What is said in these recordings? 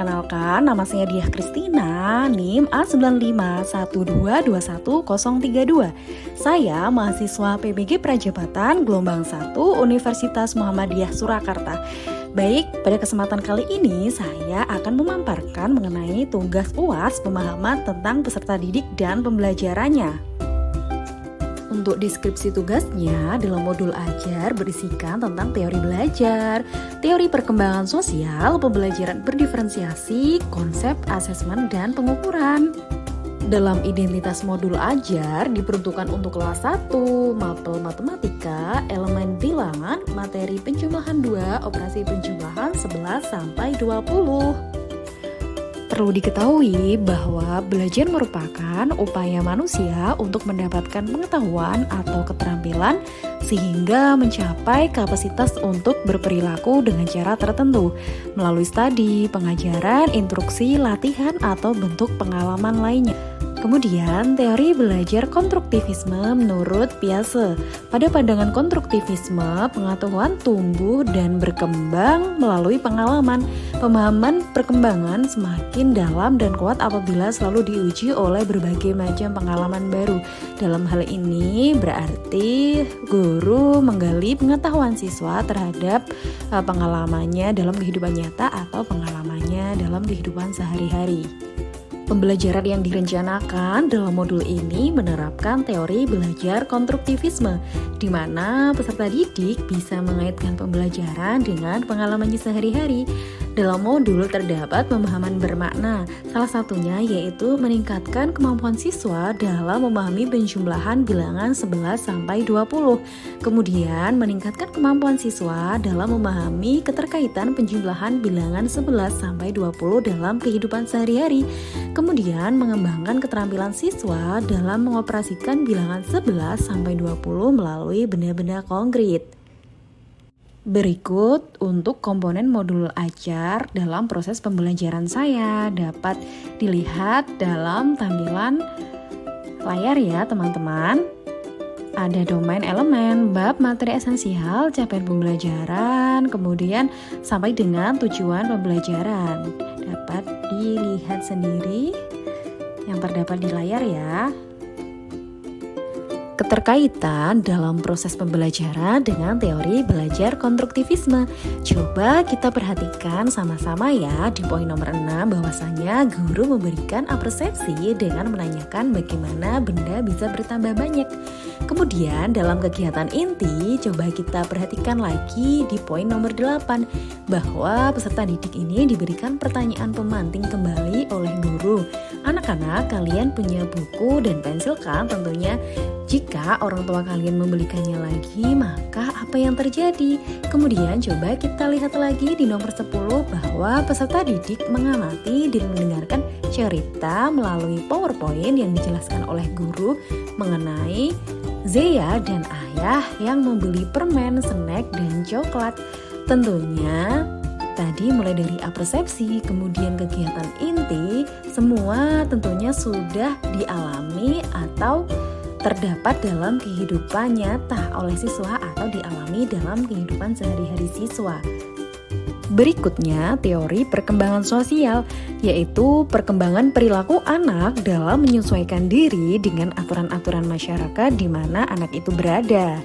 perkenalkan, nama saya Diah Kristina, NIM A9512210032. Saya mahasiswa PBG Prajabatan Gelombang 1 Universitas Muhammadiyah Surakarta. Baik, pada kesempatan kali ini saya akan memaparkan mengenai tugas UAS pemahaman tentang peserta didik dan pembelajarannya. Untuk deskripsi tugasnya dalam modul ajar berisikan tentang teori belajar, teori perkembangan sosial, pembelajaran berdiferensiasi, konsep asesmen dan pengukuran. Dalam identitas modul ajar diperuntukkan untuk kelas 1, mapel matematika, elemen bilangan, materi penjumlahan 2, operasi penjumlahan 11 sampai 20. Perlu diketahui bahwa belajar merupakan upaya manusia untuk mendapatkan pengetahuan atau keterampilan sehingga mencapai kapasitas untuk berperilaku dengan cara tertentu melalui studi, pengajaran, instruksi, latihan, atau bentuk pengalaman lainnya. Kemudian, teori belajar konstruktivisme menurut Piaget. Pada pandangan konstruktivisme, pengetahuan tumbuh dan berkembang melalui pengalaman. Pemahaman perkembangan semakin dalam dan kuat apabila selalu diuji oleh berbagai macam pengalaman baru. Dalam hal ini berarti guru menggali pengetahuan siswa terhadap pengalamannya dalam kehidupan nyata atau pengalamannya dalam kehidupan sehari-hari. Pembelajaran yang direncanakan dalam modul ini menerapkan teori belajar konstruktivisme, di mana peserta didik bisa mengaitkan pembelajaran dengan pengalamannya sehari-hari. Dalam modul terdapat pemahaman bermakna, salah satunya yaitu meningkatkan kemampuan siswa dalam memahami penjumlahan bilangan 11 sampai 20. Kemudian meningkatkan kemampuan siswa dalam memahami keterkaitan penjumlahan bilangan 11 sampai 20 dalam kehidupan sehari-hari. Kemudian mengembangkan keterampilan siswa dalam mengoperasikan bilangan 11 sampai 20 melalui benda-benda konkret. Berikut untuk komponen modul ajar dalam proses pembelajaran saya dapat dilihat dalam tampilan layar ya teman-teman. Ada domain elemen, bab materi esensial, capaian pembelajaran, kemudian sampai dengan tujuan pembelajaran. Dapat dilihat sendiri yang terdapat di layar ya. Keterkaitan dalam proses pembelajaran dengan teori belajar konstruktivisme. Coba kita perhatikan sama-sama ya di poin nomor 6 bahwasanya guru memberikan apresiasi dengan menanyakan bagaimana benda bisa bertambah banyak. Kemudian dalam kegiatan inti coba kita perhatikan lagi di poin nomor 8 bahwa peserta didik ini diberikan pertanyaan pemantik kembali oleh guru. Anak-anak, kalian punya buku dan pensil kan tentunya? Jika orang tua kalian membelikannya lagi, maka apa yang terjadi? Kemudian coba kita lihat lagi di nomor 10 bahwa peserta didik mengamati dan mendengarkan cerita melalui PowerPoint yang dijelaskan oleh guru mengenai Zea dan ayah yang membeli permen, snack, dan coklat. Tentunya tadi mulai dari apresiasi, kemudian kegiatan inti, semua tentunya sudah dialami atau terdapat dalam kehidupan nyata oleh siswa atau dialami dalam kehidupan sehari-hari siswa. Berikutnya, teori perkembangan sosial, yaitu perkembangan perilaku anak dalam menyesuaikan diri dengan aturan-aturan masyarakat di mana anak itu berada.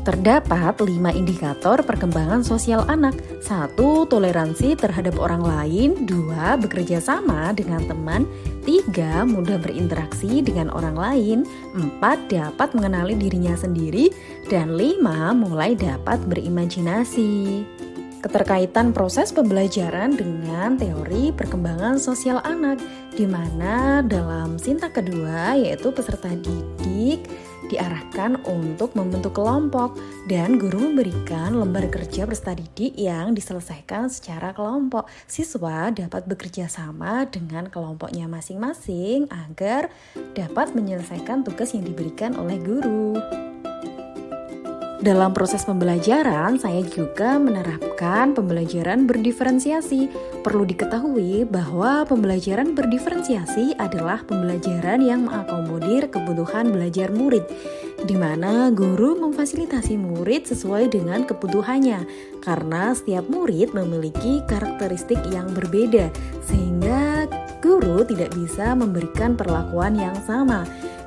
Terdapat 5 indikator perkembangan sosial anak. 1. Toleransi terhadap orang lain. 2. Bekerja sama dengan teman. 3. Mudah berinteraksi dengan orang lain. 4. Dapat mengenali dirinya sendiri. Dan 5. Mulai dapat berimajinasi. Keterkaitan proses pembelajaran dengan teori perkembangan sosial anak, di mana dalam sintak kedua yaitu peserta didik diarahkan untuk membentuk kelompok dan guru memberikan lembar kerja peserta didik yang diselesaikan secara kelompok. Siswa dapat bekerja sama dengan kelompoknya masing-masing agar dapat menyelesaikan tugas yang diberikan oleh guru. Dalam proses pembelajaran, saya juga menerapkan pembelajaran berdiferensiasi. Perlu diketahui bahwa pembelajaran berdiferensiasi adalah pembelajaran yang mengakomodir kebutuhan belajar murid, di mana guru memfasilitasi murid sesuai dengan kebutuhannya, karena setiap murid memiliki karakteristik yang berbeda, sehingga guru tidak bisa memberikan perlakuan yang sama.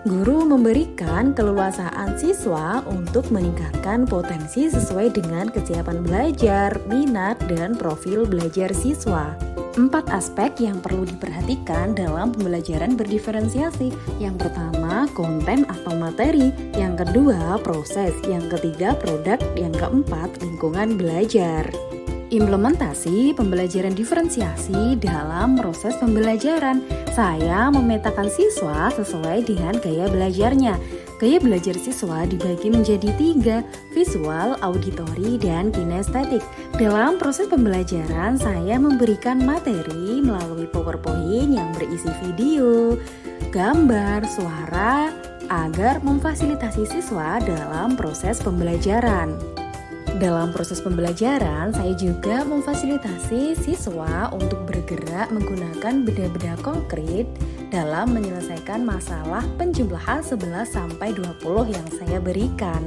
Guru memberikan keleluasaan siswa untuk meningkatkan potensi sesuai dengan kesiapan belajar, minat, dan profil belajar siswa. 4 aspek yang perlu diperhatikan dalam pembelajaran berdiferensiasi. Yang pertama, konten atau materi. Yang kedua, proses. Yang ketiga, produk. Yang keempat, lingkungan belajar. Implementasi pembelajaran diferensiasi dalam proses pembelajaran. Saya memetakan siswa sesuai dengan gaya belajarnya. Gaya belajar siswa dibagi menjadi 3, visual, auditori, dan kinestetik. Dalam proses pembelajaran, saya memberikan materi melalui PowerPoint yang berisi video, gambar, suara, agar memfasilitasi siswa dalam proses pembelajaran. Dalam proses pembelajaran, saya juga memfasilitasi siswa untuk bergerak menggunakan benda-benda konkret dalam menyelesaikan masalah penjumlahan 11-20 yang saya berikan.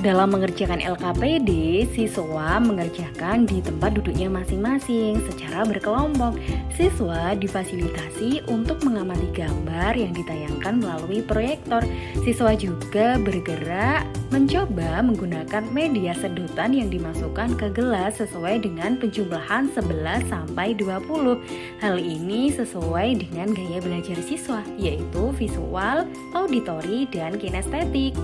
Dalam mengerjakan LKPD, siswa mengerjakan di tempat duduknya masing-masing secara berkelompok. Siswa difasilitasi untuk mengamati gambar yang ditayangkan melalui proyektor. Siswa juga bergerak mencoba menggunakan media sedotan yang dimasukkan ke gelas sesuai dengan penjumlahan 11-20. Hal ini sesuai dengan gaya belajar siswa, yaitu visual, auditori, dan kinestetik.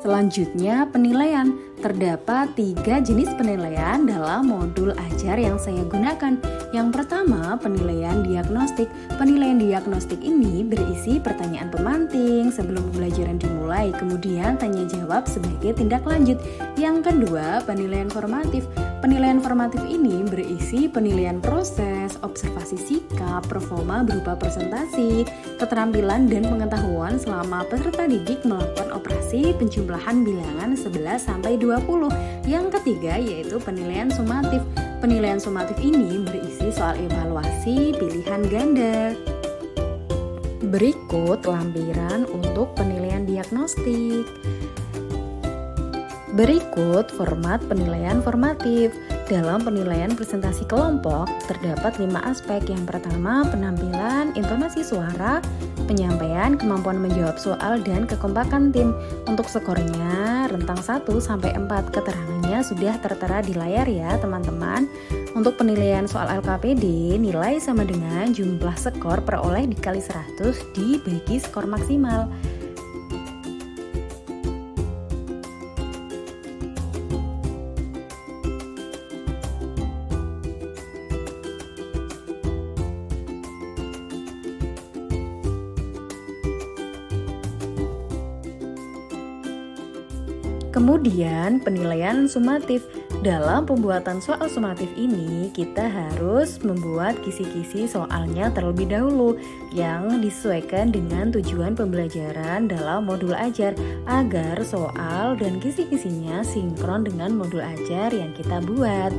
Selanjutnya, penilaian. Terdapat 3 jenis penilaian dalam modul ajar yang saya gunakan. Yang pertama, penilaian diagnostik. Penilaian diagnostik ini berisi pertanyaan pemantik sebelum pembelajaran dimulai, kemudian tanya jawab sebagai tindak lanjut. Yang kedua, penilaian formatif. Penilaian formatif ini berisi penilaian proses, observasi sikap, performa berupa presentasi, keterampilan dan pengetahuan selama peserta didik melakukan operasi penjumlahan bilangan 11-20. Yang ketiga yaitu penilaian sumatif. Penilaian sumatif ini berisi soal evaluasi pilihan ganda. Berikut lampiran untuk penilaian diagnostik. Berikut format penilaian formatif. Dalam penilaian presentasi kelompok, terdapat 5 aspek. Yang pertama, penampilan, intonasi suara, penyampaian, kemampuan menjawab soal, dan kekompakan tim. Untuk skornya, rentang 1-4. Keterangannya sudah tertera di layar ya teman-teman. Untuk penilaian soal LKPD, nilai sama dengan jumlah skor peroleh dikali 100 dibagi skor maksimal. Kemudian penilaian sumatif. Dalam pembuatan soal sumatif ini, kita harus membuat kisi-kisi soalnya terlebih dahulu yang disesuaikan dengan tujuan pembelajaran dalam modul ajar agar soal dan kisi-kisinya sinkron dengan modul ajar yang kita buat.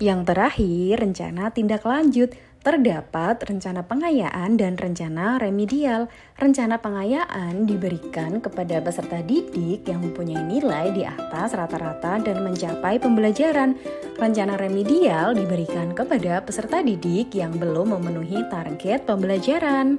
Yang terakhir, rencana tindak lanjut. Terdapat rencana pengayaan dan rencana remedial. Rencana pengayaan diberikan kepada peserta didik yang mempunyai nilai di atas rata-rata dan mencapai pembelajaran. Rencana remedial diberikan kepada peserta didik yang belum memenuhi target pembelajaran.